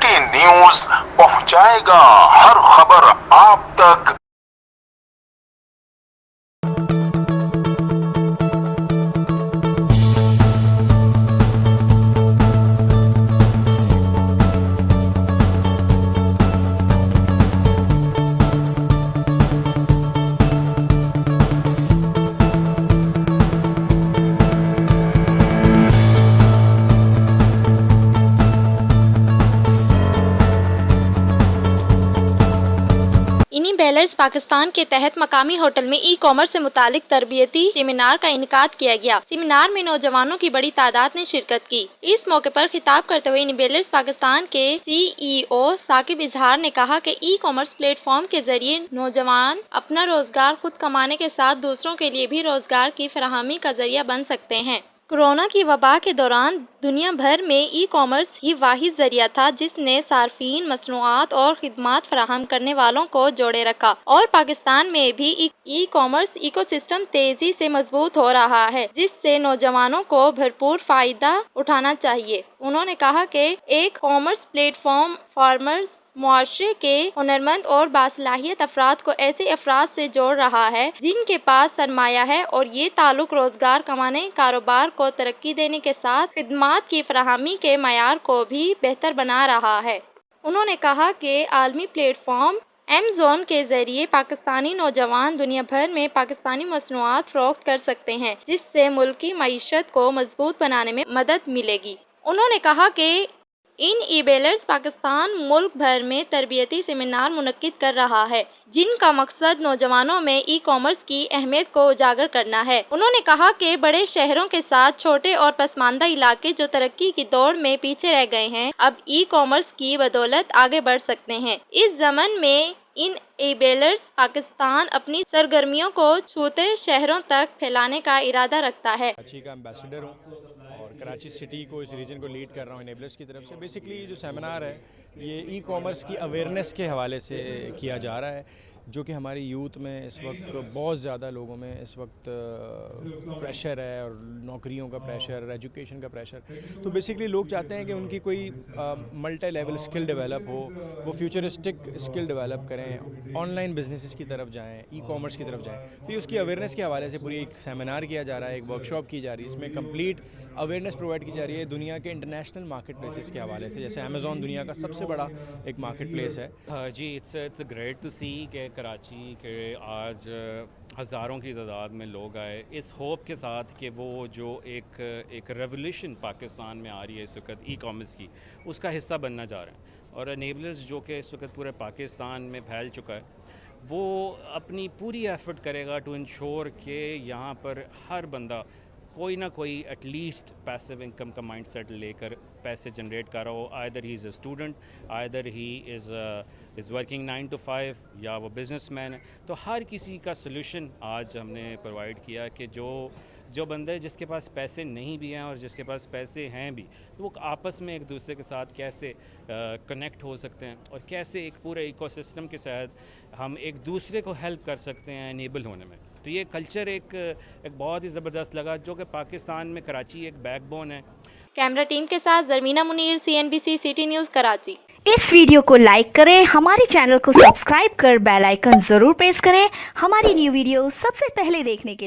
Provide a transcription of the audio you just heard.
City news पहुंचाएगा हर खबर आप तक। इन्हीं बेलर्स पाकिस्तान के तहत मकामी होटल में ई कॉमर्स से मुतालिक तरबियती सेमिनार का इनेकाद किया गया। सेमिनार में नौजवानों की बड़ी तादाद ने शिरकत की। इस मौके पर खिताब करते हुए इन्हीं बेलर्स पाकिस्तान के CEO साकिब इजहार ने कहा कि ई कॉमर्स प्लेटफॉर्म के जरिए नौजवान अपना रोजगार खुद कमाने के साथ दूसरों के लिए भी रोजगार की फराहमी का जरिया बन सकते हैं। कोरोना की वबा के दौरान दुनिया भर में ई कॉमर्स ही वाहिद जरिया था जिसने सार्फिन, मसनूआत और खिदमात फराहम करने वालों को जोड़े रखा और पाकिस्तान में भी ई कॉमर्स इकोसिस्टम तेजी से मजबूत हो रहा है, जिससे नौजवानों को भरपूर फायदा उठाना चाहिए। उन्होंने कहा कि एक कॉमर्स प्लेटफॉर्म फार्मर्स मुआशरे के हुनरमंद और बासलाहियत अफराद को ऐसे अफराद से जोड़ रहा है जिनके पास सरमाया है और ये ताल्लुक रोजगार कमाने, कारोबार को तरक्की देने के साथ खिदमात की फराहमी के मयार को भी बेहतर बना रहा है। उन्होंने कहा कि आलमी प्लेटफॉर्म Amazon के जरिए पाकिस्तानी नौजवान दुनिया भर में पाकिस्तानी मसनूआत फरोख्त कर सकते हैं, जिससे मुल्क की मईशत को मजबूत बनाने में मदद मिलेगी। उन्होंने कहा कि इन ई-बेलर्स पाकिस्तान मुल्क भर में तरबियती सेमिनार मुनक्किद कर रहा है, जिनका मकसद नौजवानों में ई कॉमर्स की अहमियत को उजागर करना है। उन्होंने कहा कि बड़े शहरों के साथ छोटे और पसमानदा इलाके जो तरक्की की दौड़ में पीछे रह गए हैं, अब ई कॉमर्स की बदौलत आगे बढ़ सकते हैं। इस ज़मन में इन ई-बेलर्स पाकिस्तान अपनी सरगर्मियों को छूते शहरों तक फैलाने का इरादा रखता है। कराची का एम्बेसडर हूँ और कराची सिटी को, इस रीजन को लीड कर रहा हूँ इनेबलर्स की तरफ से। बेसिकली जो सेमिनार है ये ई कॉमर्स की अवेयरनेस के हवाले से किया जा रहा है, जो कि हमारी यूथ में इस वक्त बहुत ज़्यादा लोगों में इस वक्त प्रेशर है और नौकरियों का प्रेशर, एजुकेशन का प्रेशर। तो बेसिकली लोग चाहते हैं कि उनकी कोई मल्टी लेवल स्किल डेवलप हो, वो फ्यूचरिस्टिक स्किल डेवलप करें, ऑनलाइन बिजनेसेस की तरफ जाएं, ई कॉमर्स की तरफ जाएं। तो ये उसकी अवेयरनेस के हवाले से पूरी एक सेमिनार किया जा रहा है, एक वर्कशॉप की जा रही है। इसमें कंप्लीट अवेयरनेस प्रोवाइड की जा रही है दुनिया के इंटरनेशनल मार्केट प्लेसेस के हवाले से। जैसे अमेज़ॉन दुनिया का सबसे बड़ा एक मार्केट प्लेस है। जी, इट्स ग्रेट टू सी कि कराची के आज हज़ारों की तादाद में लोग आए इस होप के साथ कि वो जो एक रेवोल्यूशन पाकिस्तान में आ रही है इस वक्त ई कॉमर्स की, उसका हिस्सा बनना जा रहे हैं। और इनेबलर्स जो कि इस वक्त पूरे पाकिस्तान में फैल चुका है, वो अपनी पूरी एफर्ट करेगा टू इंश्योर कि यहाँ पर हर बंदा कोई ना कोई एटलीस्ट पैसिव इनकम का माइंड सेट लेकर पैसे जनरेट कर रहा हो। Either he is a student, either he is working 9 to 5, या वो बिजनेसमैन है। तो हर किसी का सलूशन आज हमने प्रोवाइड किया कि जो बंदे जिसके पास पैसे नहीं भी हैं और जिसके पास पैसे हैं भी, तो वो आपस में एक दूसरे के साथ कैसे कनेक्ट हो सकते हैं और कैसे एक पूरे इकोसिस्टम के साथ हम एक दूसरे को हेल्प कर सकते हैं इनेबल होने में। तो ये कल्चर एक बहुत ही ज़बरदस्त लगा, जो कि पाकिस्तान में कराची एक बैकबोन है। कैमरा टीम के साथ Zarmeena Munir, CNBC city news Karachi. इस वीडियो को लाइक करें, हमारे चैनल को सब्सक्राइब कर बेल आइकन जरूर प्रेस करें हमारी न्यू वीडियो सबसे पहले देखने के लिए।